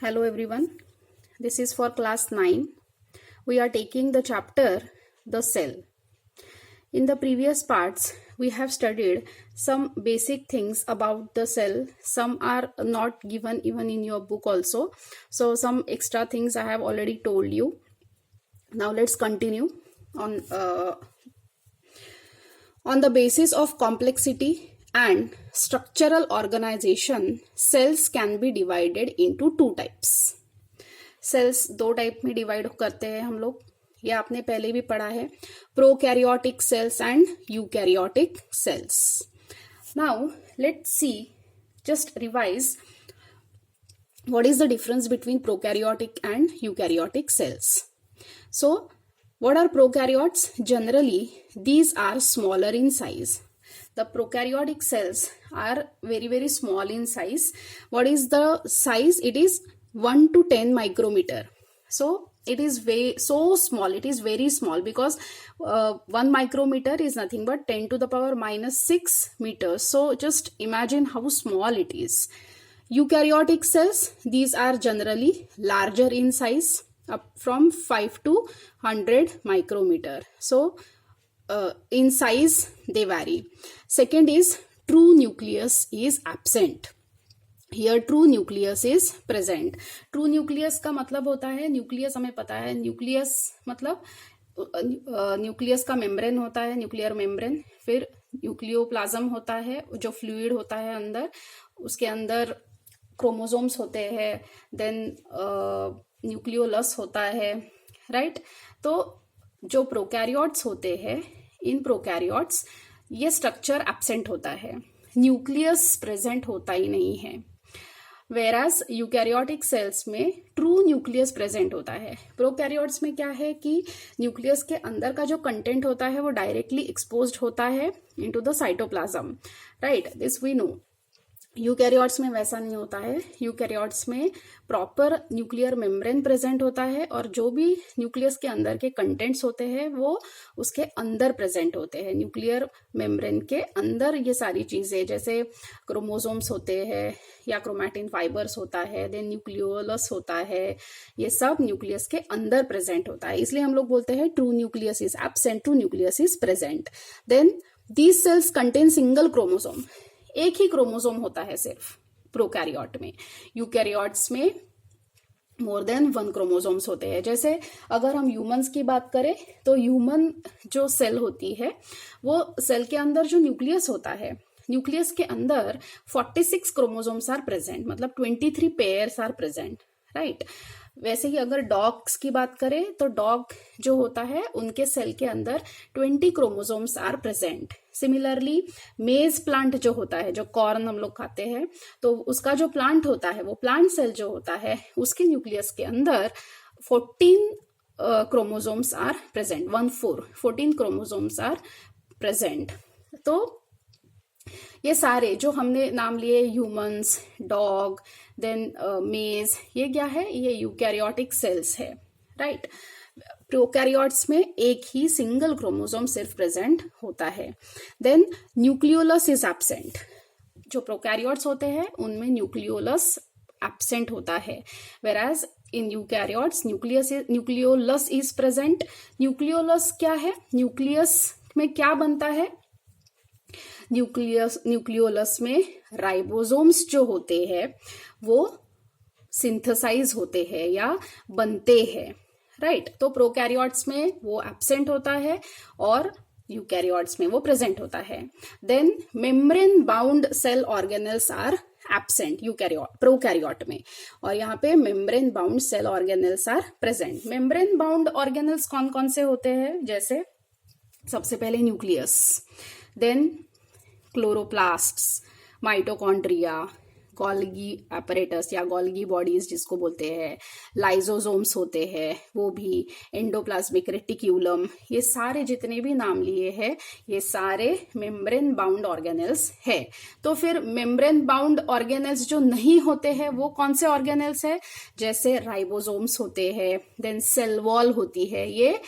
Hello everyone, this is for class 9. We are taking the chapter The Cell. In the previous parts, we have studied some basic things about the cell. Some are not given even in your book also. So some extra things I have already told you. Now let's continue on the basis of complexity and structural organization. Cells can be divided into two types. Cells दो type में divide करते हैं हम लोग, ये आपने पहले भी पढ़ा है, prokaryotic cells and eukaryotic cells. Now let's see, just revise what is the difference between prokaryotic and eukaryotic cells. So what are prokaryotes? Generally these are smaller in size. The prokaryotic cells are very small in size. What is the size? It is 1 to 10 micrometer. So it is so small, it is very small, because 1 micrometer is nothing but 10 to the power minus 6 meters. So just imagine how small it is. Eukaryotic cells, these are generally larger in size, up from 5 to 100 micrometer. So in size they vary. Second is true nucleus is absent. Here true nucleus is present. True nucleus का मतलब होता है, nucleus हमें पता है, nucleus मतलब nucleus का membrane होता है, न्यूक्लियर मेम्ब्रेन, फिर न्यूक्लियोप्लाज्म होता है जो फ्लूइड होता है अंदर, उसके अंदर क्रोमोसोम्स होते हैं, देन न्यूक्लियोलस होता है, राइट. तो जो प्रोकैरियोट्स होते हैं, इन प्रोकैरियोट्स ये स्ट्रक्चर एब्सेंट होता है, न्यूक्लियस प्रेजेंट होता ही नहीं है. वेराज यूकैरियोटिक सेल्स में ट्रू न्यूक्लियस प्रेजेंट होता है. प्रोकैरियोट्स में क्या है कि न्यूक्लियस के अंदर का जो कंटेंट होता है वो डायरेक्टली एक्सपोज्ड होता है into the cytoplasm, right. This we know. Eukaryotes में वैसा नहीं होता है. यूकैरियोट्स में प्रॉपर न्यूक्लियर मेम्ब्रेन प्रेजेंट होता है, और जो भी न्यूक्लियस के अंदर के कंटेंट्स होते हैं वो उसके अंदर प्रेजेंट होते हैं. न्यूक्लियर मेम्ब्रेन के अंदर ये सारी चीजें, जैसे क्रोमोसोम्स होते हैं या क्रोमैटिन फाइबर्स होता है, देन न्यूक्लियोलस होता है, ये सब न्यूक्लियस के अंदर प्रेजेंट होता है. इसलिए हम लोग बोलते हैं true nucleus is absent, true nucleus is present. Then these cells contain single chromosome, एक ही क्रोमोसोम होता है सिर्फ प्रोकैरियोट में. यूकैरियोट्स में मोर देन 1 क्रोमोसोम्स होते हैं. जैसे अगर हम ह्यूमंस की बात करें तो ह्यूमन जो सेल होती है, वो सेल के अंदर जो न्यूक्लियस होता है, न्यूक्लियस के अंदर 46 क्रोमोसोम्स आर प्रेजेंट, मतलब 23 पेयर्स आर प्रेजेंट, राइट. वैसे ही अगर डॉग्स की बात करें तो डॉग जो होता है उनके सेल के अंदर 20 क्रोमोसोम्स आर प्रेजेंट. सिमिलरली मेज प्लांट जो होता है, जो कॉर्न हम लोग खाते हैं, तो उसका जो प्लांट होता है, वो प्लांट सेल जो होता है, उसके न्यूक्लियस के अंदर 14 chromosomes are present. 14 chromosomes are present. तो ये सारे जो हमने नाम लिए, ह्यूमंस, डॉग, देन मेज, ये क्या है? ये यूकैरियोटिक सेल्स है, राइट. प्रोकैरियोट्स में एक ही सिंगल क्रोमोसोम सिर्फ प्रेजेंट होता है. Then nucleolus is absent. जो प्रोकैरियोट्स होते हैं उनमें न्यूक्लियोलस एब्सेंट होता है, whereas in eukaryotes nucleolus is present. Nucleolus क्या है? न्यूक्लियस में क्या बनता है? न्यूक्लियोलस में राइबोसोम्स जो होते हैं वो सिंथेसाइज होते हैं या बनते हैं, राइट. तो प्रोकैरियोट्स में वो एब्सेंट होता है और यूकैरियोट्स में वो प्रेजेंट होता है. Then membrane bound cell organelles are absent prokaryote में, और यहाँ पे membrane bound cell organelles are present. Membrane bound organelles कौन कौन से होते हैं? जैसे सबसे पहले nucleus, then chloroplasts, mitochondria, Golgi apparatus या गोल्गी बॉडीज जिसको बोलते हैं, लाइजोसोम्स होते हैं, वो भी एंडोप्लाज्मिक रेटिक्यूलम, ये सारे जितने भी नाम लिए हैं ये सारे मेम्ब्रेन बाउंड ऑर्गेनेल्स है. तो फिर मेम्ब्रेन बाउंड ऑर्गेनेल्स जो नहीं होते हैं वो कौन से ऑर्गेनेल्स है? जैसे राइबोसोम्स होते हैं, देन सेल वॉल होती है, ये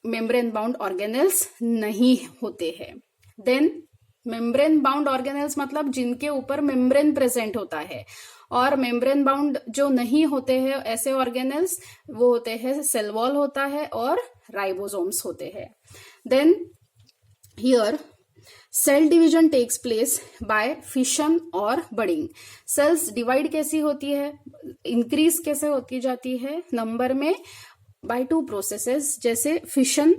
मेम्ब्रेन बाउंड ऑर्गेनेल्स नहीं होते हैं. देन मेम्ब्रेन बाउंड ऑर्गेनेल्स मतलब जिनके ऊपर मेम्ब्रेन प्रेजेंट होता है, और मेम्ब्रेन बाउंड जो नहीं होते हैं ऐसे ऑर्गेनेल्स, वो होते हैं सेल वॉल होता है और राइबोसोम्स होते हैं. Then here cell division takes place by fission और बडिंग. सेल्स डिवाइड कैसी होती है, इंक्रीज कैसे होती जाती है नंबर में, बाय टू प्रोसेसेस, जैसे फिशन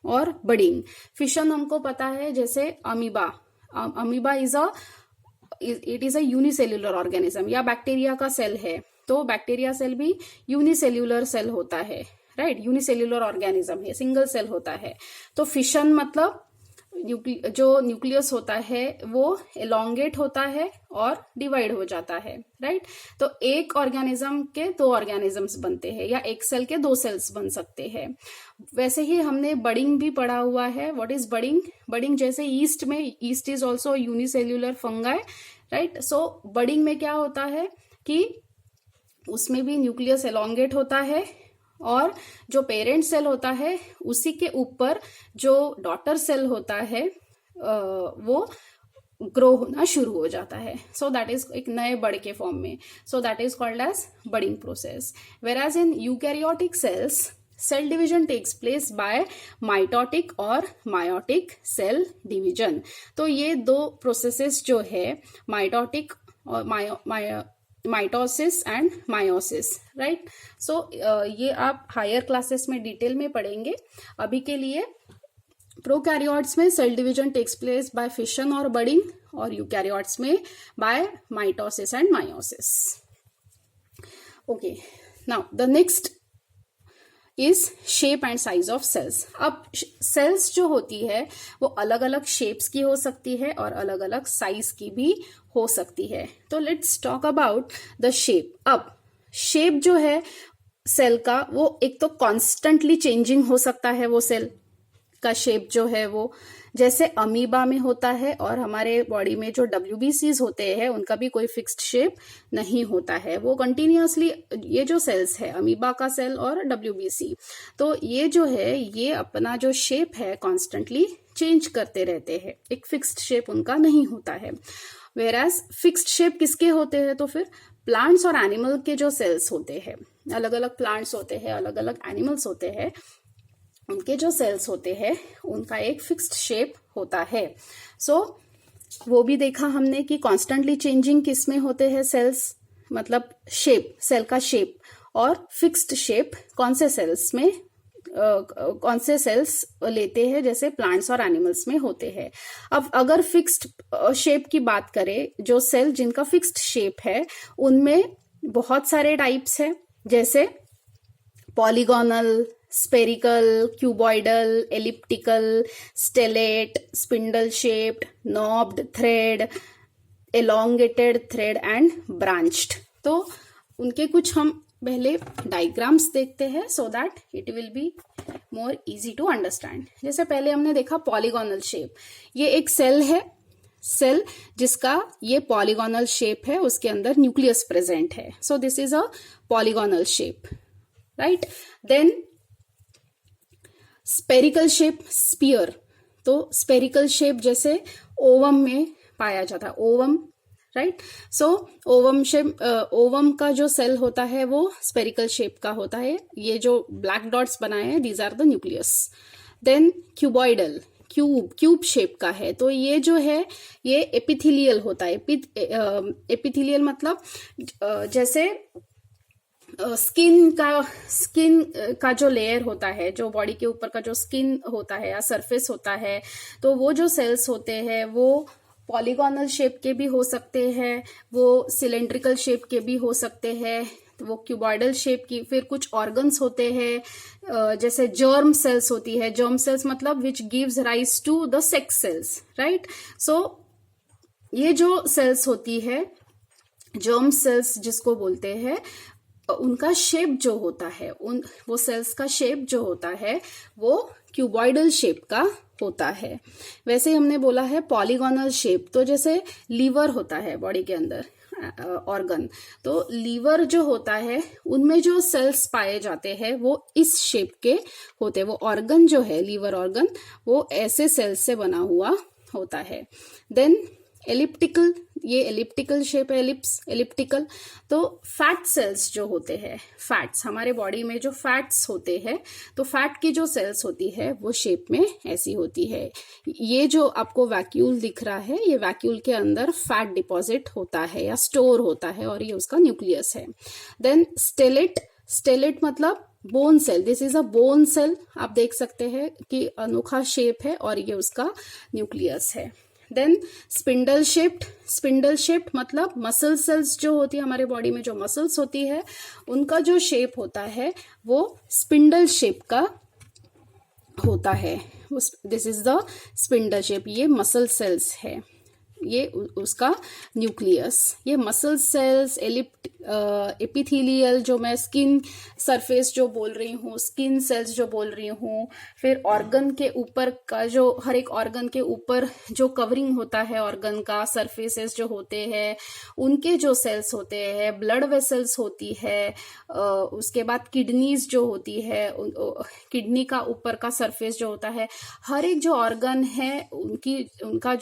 और बडिंग. फिशन हमको पता है, जैसे amoeba. Amoeba it is a unicellular organism, या बैक्टीरिया का सेल है, तो बैक्टीरिया सेल भी यूनिसेल्यूलर सेल होता है, राइट. यूनिसेल्यूलर ऑर्गेनिज्म है, सिंगल सेल होता है. तो फिशन मतलब जो न्यूक्लियस होता है वो एलोंगेट होता है और डिवाइड हो जाता है, राइट. तो एक ऑर्गेनिज्म के दो ऑर्गेनिजम्स बनते हैं, या एक सेल के दो सेल्स बन सकते हैं. वैसे ही हमने बडिंग भी पढ़ा हुआ है. What is budding? बडिंग जैसे ईस्ट में, east is also unicellular fungi, right. So budding में क्या होता है कि उसमें भी न्यूक्लियस एलोंगेट होता है, और जो पेरेंट सेल होता है उसी के ऊपर जो डॉटर सेल होता है वो ग्रो होना शुरू हो जाता है. सो दैट इज एक नए बड़ के फॉर्म में. So that is called as budding process. Whereas in eukaryotic cells cell division takes place by mitotic और मायोटिक सेल डिवीजन. तो ये दो प्रोसेसेस जो है, माइटोटिक और mitosis and meiosis, right. So ये आप हायर क्लासेस में डिटेल में पढ़ेंगे. अभी के लिए प्रोकैरियोट्स में cell division takes place by fission और बडिंग, और यूकैरियोट्स में by mitosis and meiosis. Okay, now the next is shape and size of cells. अब सेल्स जो होती है वो अलग अलग शेप्स की हो सकती है और अलग अलग साइज की भी हो सकती है. तो let's talk about the shape. अब शेप जो है सेल का, वो एक तो कॉन्स्टेंटली चेंजिंग हो सकता है, वो सेल का शेप जो है वो, जैसे अमीबा में होता है, और हमारे बॉडी में जो WBCs होते हैं उनका भी कोई फिक्स्ड शेप नहीं होता है. वो कंटिन्यूअसली, ये जो सेल्स है अमीबा का सेल और WBC, तो ये जो है ये अपना जो शेप है कॉन्स्टेंटली चेंज करते रहते हैं. एक फिक्स्ड शेप उनका नहीं होता है. वेराज फिक्स्ड शेप किसके होते हैं? तो फिर प्लांट्स और एनिमल के जो सेल्स होते हैं, अलग अलग प्लांट्स होते हैं, अलग अलग एनिमल्स होते हैं, उनके जो सेल्स होते हैं उनका एक फिक्स्ड शेप होता है. सो वो भी देखा हमने कि कॉन्स्टेंटली चेंजिंग किस में होते हैं सेल्स, मतलब शेप, सेल का शेप, और फिक्स्ड शेप कौन से सेल्स में, कौन से सेल्स लेते हैं, जैसे प्लांट्स और एनिमल्स में होते हैं. अब अगर फिक्स्ड शेप की बात करें, जो सेल जिनका फिक्स्ड शेप है उनमें बहुत सारे टाइप्स हैं, जैसे polygonal, spherical, cuboidal, elliptical, stellate, spindle shaped, knobbed, thread, elongated thread and branched. तो उनके कुछ हम पहले डायग्राम्स देखते हैं, so that it will be more easy to understand. जैसे पहले हमने देखा पॉलीगोनल शेप. ये एक सेल है, सेल जिसका ये पॉलीगोनल शेप है, उसके अंदर न्यूक्लियस प्रेजेंट है. So this is a polygonal shape, right. Then spherical shape, sphere. तो स्पेरिकल शेप जैसे ओवम में पाया जाता है, ovum, right. So ovum shape, ovum का जो सेल होता है वो स्पेरिकल शेप का होता है. ये जो ब्लैक डॉट्स बनाए हैं, these are the nucleus. Then cuboidal, cube shape का है. तो ये जो है ये एपिथेलियल होता है. एपिथेलियल मतलब जैसे स्किन का जो लेयर होता है, जो बॉडी के ऊपर का जो स्किन होता है या सरफेस होता है, तो वो जो सेल्स होते हैं वो पॉलीगोनल शेप के भी हो सकते हैं, वो सिलेंड्रिकल शेप के भी हो सकते हैं, वो क्यूबॉइडल शेप की. फिर कुछ ऑर्गन्स होते हैं, जैसे जर्म सेल्स होती है. जर्म सेल्स मतलब which gives rise to the sex cells, right. So ये जो सेल्स होती है, जर्म सेल्स जिसको बोलते हैं, उनका शेप जो होता है, वो सेल्स का शेप जो होता है वो क्यूबॉइडल शेप का होता है. वैसे ही हमने बोला है पॉलीगोनल शेप. तो जैसे लीवर होता है बॉडी के अंदर ऑर्गन, तो लीवर जो होता है उनमें जो सेल्स पाए जाते हैं वो इस शेप के होते हैं. वो ऑर्गन जो है लीवर ऑर्गन, वो ऐसे सेल्स से बना हुआ होता है. देन एलिप्टिकल ये एलिप्टिकल शेप है, एलिप्टिकल। तो फैट सेल्स जो होते हैं, फैट्स हमारे बॉडी में जो फैट्स होते हैं, तो फैट की जो सेल्स होती है वो शेप में ऐसी होती है। ये जो आपको वैक्यूल दिख रहा है, ये वैक्यूल के अंदर फैट डिपॉजिट होता है या स्टोर होता है और ये उसका न्यूक्लियस है। देन स्टेलेट मतलब bone cell, this is a bone cell. आप देख सकते हैं कि अनोखा शेप है और ये उसका न्यूक्लियस है। देन स्पिंडल शेप्ड मतलब मसल सेल्स जो होती है हमारे बॉडी में, जो मसल्स होती है उनका जो शेप होता है वो स्पिंडल शेप का होता है। This is the spindle shape. ये मसल सेल्स है, ये उसका न्यूक्लियस। ये मसल सेल्स, एपिथेलियल जो मैं स्किन सरफेस जो बोल रही हूँ, स्किन सेल्स जो बोल रही हूँ, फिर ऑर्गन के ऊपर का जो, हर एक ऑर्गन के ऊपर जो कवरिंग होता है ऑर्गन का, सरफेसेस जो होते हैं उनके जो सेल्स होते हैं, ब्लड वेसल्स होती है, उसके बाद किडनीज जो होती है, किडनी का ऊपर का सरफेस जो होता है, हर एक जो ऑर्गन है उनका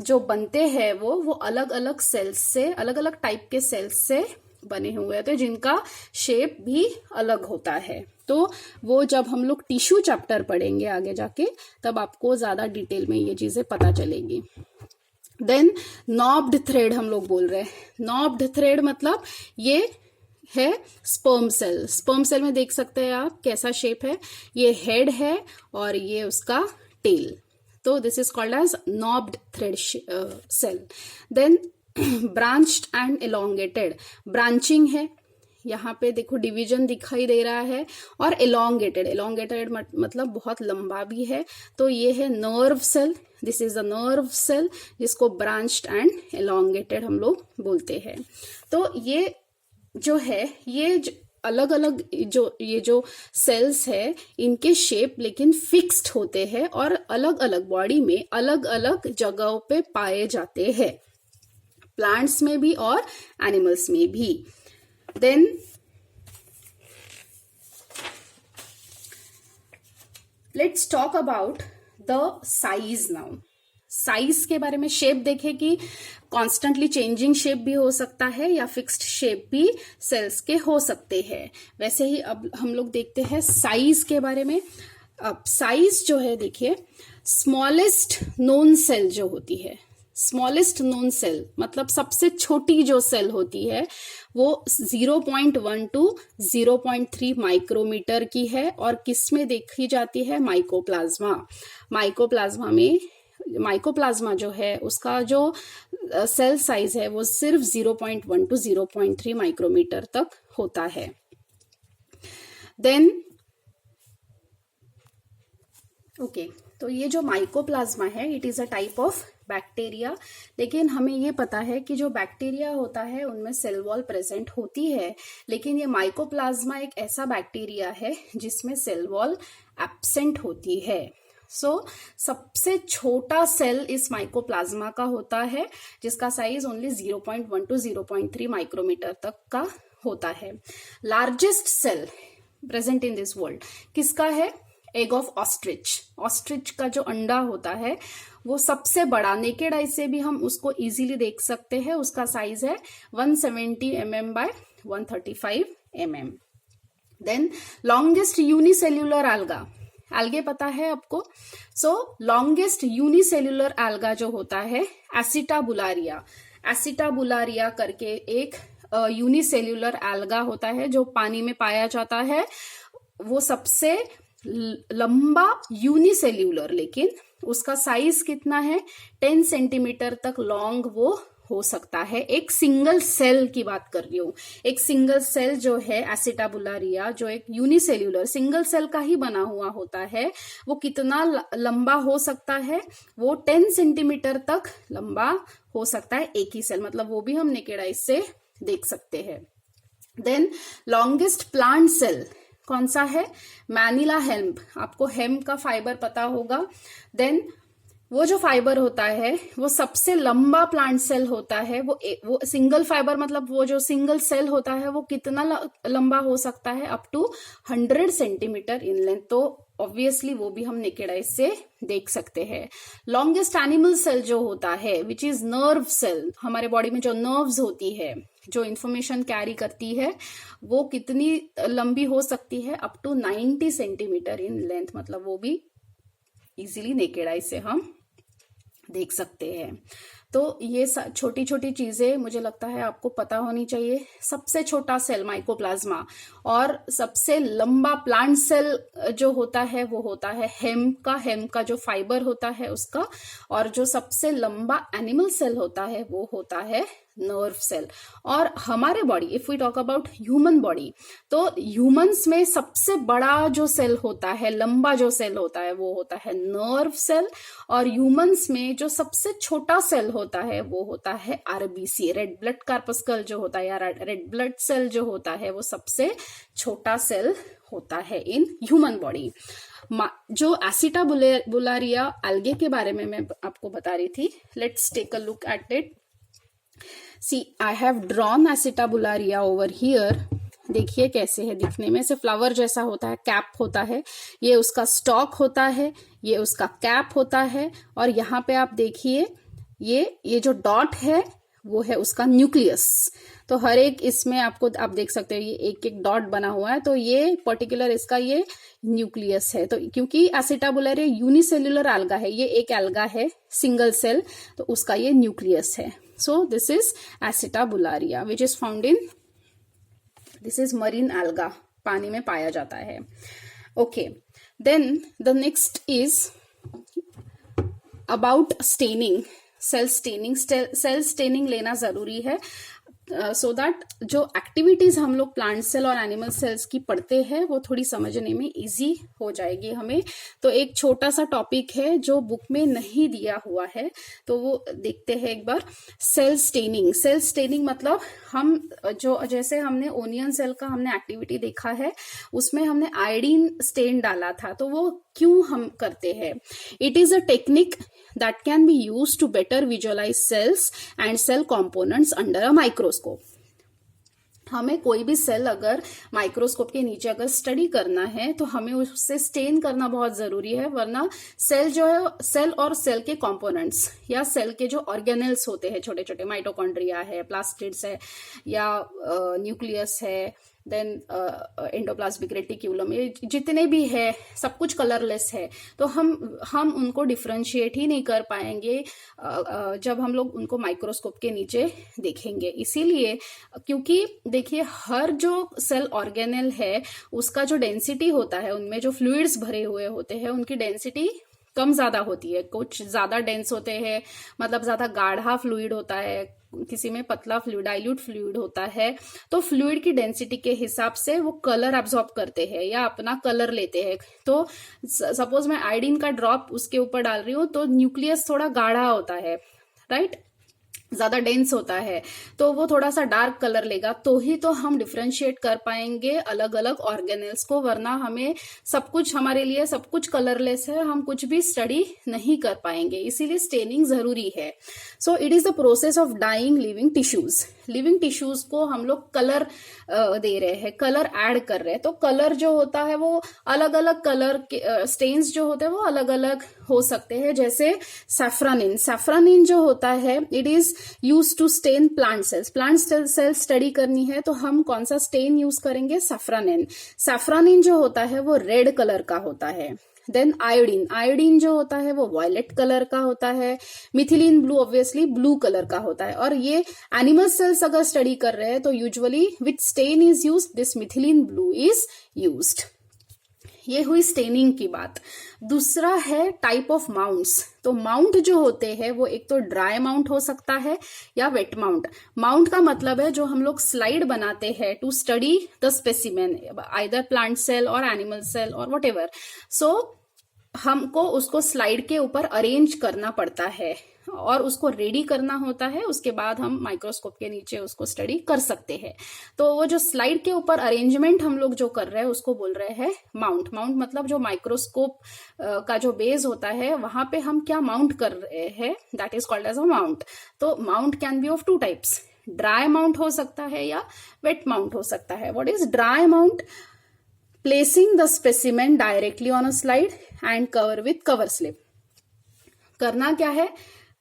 जो बनते हैं वो अलग अलग सेल्स से, अलग अलग टाइप के सेल्स से बने हुए होते हैं, जिनका शेप भी अलग होता है। तो वो जब हम लोग टिश्यू चैप्टर पढ़ेंगे आगे जाके, तब आपको ज्यादा डिटेल में ये चीजें पता चलेगी। देन नॉब्ड थ्रेड हम लोग बोल रहे हैं। नॉब्ड थ्रेड मतलब ये है स्पर्म सेल। स्पर्म सेल में देख सकते हैं आप कैसा शेप है, ये हेड है और ये उसका टेल। तो this is called as knobbed thread cell. Then branched and elongated, branching है, यहाँ पे देखो डिवीजन दिखाई दे रहा है, और एलोंगेटेड मतलब बहुत लंबा भी है। तो ये है nerve cell, this is a nerve cell जिसको ब्रांच्ड एंड एलोंगेटेड हम लोग बोलते हैं। तो ये जो है, ये अलग अलग ये जो सेल्स है इनके शेप लेकिन फिक्स्ड होते हैं और अलग अलग बॉडी में अलग अलग जगहों पे पाए जाते हैं, प्लांट्स में भी और एनिमल्स में भी। Then let's talk about the size now. Size के बारे में, शेप देखे कि कॉन्स्टेंटली चेंजिंग शेप भी हो सकता है या फिक्स्ड शेप भी सेल्स के हो सकते हैं। वैसे ही अब हम लोग देखते हैं साइज के बारे में। अब साइज जो है देखिए, स्मॉलेस्ट नोन सेल जो होती है, स्मॉलेस्ट नोन सेल मतलब सबसे छोटी जो सेल होती है वो 0.1 to 0.3 माइक्रोमीटर की है और किस में देखी जाती है, माइकोप्लाज्मा। माइकोप्लाज्मा जो है उसका जो सेल साइज है वो सिर्फ 0.1 to 0.3 माइक्रोमीटर तक होता है। देन तो ये जो माइकोप्लाज्मा है it is a type of bacteria. लेकिन हमें ये पता है कि जो बैक्टीरिया होता है उनमें सेल वॉल प्रेजेंट होती है, लेकिन ये माइकोप्लाज्मा एक ऐसा बैक्टीरिया है जिसमें सेल वॉल एब्सेंट होती है। सबसे छोटा सेल इस माइकोप्लाज्मा का होता है जिसका साइज ओनली 0.1 to 0.3 माइक्रोमीटर तक का होता है। Largest cell present in this world किसका है, एग ऑफ ऑस्ट्रिच। ऑस्ट्रिच का जो अंडा होता है वो सबसे बड़ा, नेकेड आई से भी हम उसको इजीली देख सकते हैं, उसका साइज है 170 mm by 135 mm। Then longest unicellular alga, algae पता है आपको। लॉन्गेस्ट यूनिसेल्यूलर एल्गा जो होता है एसिटाबुलारिया। एसिटाबुलारिया करके एक यूनिसेल्यूलर एल्गा होता है जो पानी में पाया जाता है। वो सबसे लंबा यूनिसेल्यूलर, लेकिन उसका साइज कितना है, 10 सेंटीमीटर तक लॉन्ग वो हो सकता है। एक सिंगल सेल की बात कर रही हूं, एक सिंगल सेल जो है एसिटाबुलारिया, जो एक यूनिसेल्यूलर सिंगल सेल का ही बना हुआ होता है, वो कितना लंबा हो सकता है, वो 10 सेंटीमीटर तक लंबा हो सकता है एक ही सेल, मतलब वो भी हम नेकेड आई से देख सकते हैं। देन लॉन्गेस्ट प्लांट सेल कौन सा है, मैनिला हेम्प। आपको हेम्प का फाइबर पता होगा। देन वो जो फाइबर होता है वो सबसे लंबा प्लांट सेल होता है। वो सिंगल फाइबर मतलब वो जो सिंगल सेल होता है वो कितना लंबा हो सकता है, up to 100 centimetre in length. तो ऑब्वियसली वो भी हम नेकेड आई से देख सकते हैं। लॉन्गेस्ट एनिमल सेल जो होता है विच इज नर्व सेल, हमारे बॉडी में जो नर्व्स होती है जो इंफॉर्मेशन कैरी करती है वो कितनी लंबी हो सकती है, up to 90 centimetre in length, मतलब वो भी इजीली नेकेड आई से हम देख सकते हैं। तो ये छोटी छोटी चीजें मुझे लगता है आपको पता होनी चाहिए। सबसे छोटा सेल माइकोप्लाज्मा, और सबसे लंबा प्लांट सेल जो होता है वो होता है हेम का जो फाइबर होता है उसका, और जो सबसे लंबा एनिमल सेल होता है वो होता है नर्व सेल। और हमारे body, if we talk about human body, तो ह्यूमंस में सबसे बड़ा जो सेल होता है, लंबा जो सेल होता है वो होता है नर्व सेल, और ह्यूमंस में जो सबसे छोटा सेल होता है वो होता है आरबीसी, रेड ब्लड कार्पस्कल जो होता है या रेड ब्लड सेल जो होता है वो सबसे छोटा सेल होता है इन ह्यूमन बॉडी। जो एसिटाबुलारिया एल्गे के बारे में मैं आपको बता रही थी, let's take a look at it. See, I have drawn acetabularia over here. देखिए कैसे है दिखने में, से फ्लावर जैसा होता है, कैप होता है, ये उसका स्टॉक होता है, ये उसका कैप होता है, और यहाँ पे आप देखिए ये जो डॉट है वो है उसका न्यूक्लियस। तो हर एक इसमें आपको आप देख सकते हो ये एक एक डॉट बना हुआ है, तो ये पर्टिकुलर इसका ये न्यूक्लियस है। तो क्योंकि एसिटाबुलारिया यूनिसेल्युलर एल्गा है, ये एक एल्गा है सिंगल सेल, तो उसका ये न्यूक्लियस है। So this is acetabularia which is found in, this is marine alga, पानी में पाया जाता है। Okay, then the next is about staining, cell staining लेना जरूरी है सो दैट जो एक्टिविटीज हम लोग प्लांट सेल और एनिमल सेल्स की पढ़ते हैं वो थोड़ी समझने में इजी हो जाएगी हमें। तो एक छोटा सा टॉपिक है जो बुक में नहीं दिया हुआ है, तो वो देखते हैं एक बार। सेल स्टेनिंग मतलब हम जो जैसे हमने ओनियन सेल का हमने एक्टिविटी देखा है उसमें हमने आयोडीन स्टेन डाला था, तो वो क्यों हम करते हैं? It is a technique that can be used to better visualize cells and cell components under a microscope. हमें कोई भी सेल अगर माइक्रोस्कोप के नीचे अगर स्टडी करना है तो हमें उससे स्टेन करना बहुत जरूरी है, वरना सेल जो है, सेल और सेल के कंपोनेंट्स या सेल के जो ऑर्गेनेल्स होते हैं, छोटे छोटे माइटोकॉन्ड्रिया है, प्लास्टिड्स है या न्यूक्लियस है, देन एंडोप्लाज्मिक रेटिक्यूलम, ये जितने भी है सब कुछ कलरलेस है, तो हम उनको डिफरेंशिएट ही नहीं कर पाएंगे जब हम लोग उनको माइक्रोस्कोप के नीचे देखेंगे। इसीलिए क्योंकि देखिए हर जो सेल ऑर्गेनेल है उसका जो डेंसिटी होता है, उनमें जो फ्लूइड्स भरे हुए होते हैं उनकी डेंसिटी कम ज्यादा होती है। कुछ ज्यादा डेंस होते हैं, मतलब ज्यादा गाढ़ा फ्लूइड होता है, किसी में पतला फ्लूइड, डाइल्यूट फ्लूइड होता है। तो फ्लूइड की डेंसिटी के हिसाब से वो कलर एब्जॉर्ब करते हैं या अपना कलर लेते हैं। तो सपोज मैं आयोडीन का ड्रॉप उसके ऊपर डाल रही हूँ तो न्यूक्लियस थोड़ा गाढ़ा होता है, राइट, ज्यादा डेंस होता है, तो वो थोड़ा सा डार्क कलर लेगा, तो ही तो हम डिफरेंशिएट कर पाएंगे अलग अलग ऑर्गेनेल्स को, वरना हमें सब कुछ, हमारे लिए सब कुछ कलरलेस है, हम कुछ भी स्टडी नहीं कर पाएंगे। इसीलिए स्टेनिंग जरूरी है। So it is the process of dyeing living tissues. Living tissues को हम लोग कलर दे रहे हैं, कलर ऐड कर रहे हैं, तो कलर जो होता है वो अलग अलग कलर के स्टेन्स जो होते हैं वो अलग अलग हो सकते हैं। जैसे सैफ्रानिन जो होता है it is use to stain plant cell study करनी है तो हम कौन सा स्टेन यूज करेंगे? सैफ्रानिन जो होता है वो रेड कलर का होता है। देन आयोडीन जो होता है वो वॉयलेट कलर का होता है। Methylene blue obviously blue colour का होता है। और ये एनिमल सेल्स अगर स्टडी कर रहे हैं तो usually which stain is used, this methylene blue is used. ये हुई स्टेनिंग की बात। दूसरा है टाइप ऑफ माउंट्स। तो माउंट जो होते हैं वो एक तो ड्राई माउंट हो सकता है या वेट माउंट। माउंट का मतलब है जो हम लोग स्लाइड बनाते हैं to study the specimen, either plant cell और एनिमल सेल और व्हाटएवर। सो हमको उसको स्लाइड के ऊपर अरेंज करना पड़ता है और उसको रेडी करना होता है, उसके बाद हम माइक्रोस्कोप के नीचे उसको स्टडी कर सकते हैं। तो वो जो स्लाइड के ऊपर अरेंजमेंट हम लोग जो कर रहे हैं उसको बोल रहे हैं माउंट। माउंट मतलब जो माइक्रोस्कोप का जो बेस होता है वहां पे हम क्या माउंट कर रहे हैं, that is called as a mount. तो mount can be of two types, dry mount हो सकता है या वेट माउंट हो सकता है। What is dry mount? Placing the specimen directly on a slide and cover with cover slip. करना क्या है,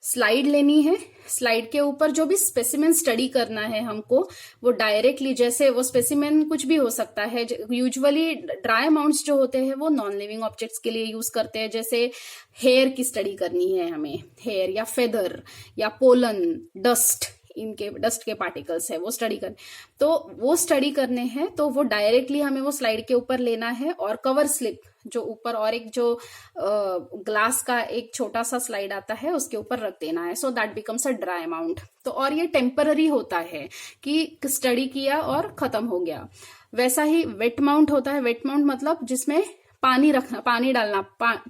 स्लाइड लेनी है, स्लाइड के ऊपर जो भी स्पेसिमेन स्टडी करना है हमको, वो डायरेक्टली, जैसे वो स्पेसिमेन कुछ भी हो सकता है, यूजुअली ड्राई अमाउंट्स जो होते हैं वो नॉन लिविंग ऑब्जेक्ट्स के लिए यूज करते हैं। जैसे हेयर की स्टडी करनी है हमें, हेयर या फेदर या पोलन, डस्ट, इनके डस्ट के पार्टिकल्स है वो स्टडी करने, तो वो स्टडी करने हैं तो वो डायरेक्टली हमें वो स्लाइड के ऊपर लेना है, और कवर स्लिप जो ऊपर और एक जो ग्लास का एक छोटा सा स्लाइड आता है उसके ऊपर रख देना है, so that becomes a dry amount. तो और ये टेम्पररी होता है कि स्टडी किया और खत्म हो गया। वैसा ही वेट माउंट होता है। वेट माउंट मतलब जिसमें पानी रखना, पानी डालना,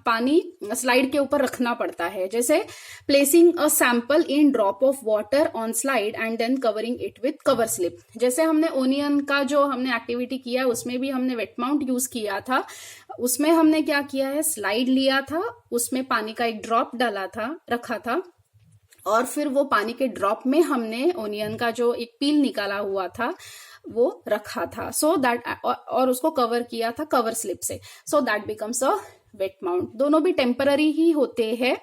पानी स्लाइड के ऊपर रखना पड़ता है। जैसे placing a sample in drop of water on slide and then covering it with cover slip. जैसे हमने ओनियन का जो हमने एक्टिविटी किया उसमें भी हमने वेट माउंट यूज किया था। उसमें हमने क्या किया है, स्लाइड लिया था, उसमें पानी का एक ड्रॉप डाला था, रखा था, और फिर वो पानी के ड्रॉप में हमने ओनियन का जो एक पील निकाला हुआ था वो रखा था, सो दैट, और उसको कवर किया था कवर स्लिप से, so that becomes a wet mount. दोनों भी टेम्पररी ही होते हैं।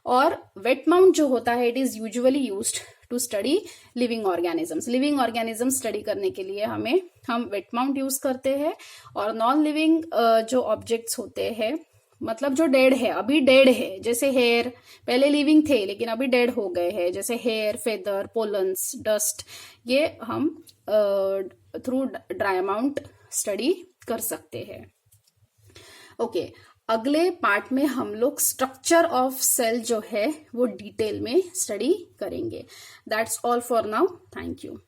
और वेट माउंट जो होता है it is usually used to study living organisms. Living organisms study करने के लिए हम वेट माउंट यूज करते हैं। और नॉन लिविंग जो ऑब्जेक्ट्स होते हैं, मतलब जो डेड है, अभी डेड है, जैसे हेयर, पहले लिविंग थे लेकिन अभी डेड हो गए हैं, जैसे हेयर, फेदर, पोलन्स, डस्ट, ये हम थ्रू ड्राई अमाउंट स्टडी कर सकते हैं। ओके, अगले पार्ट में हम लोग स्ट्रक्चर ऑफ सेल जो है वो डिटेल में स्टडी करेंगे। That's all for now. Thank you.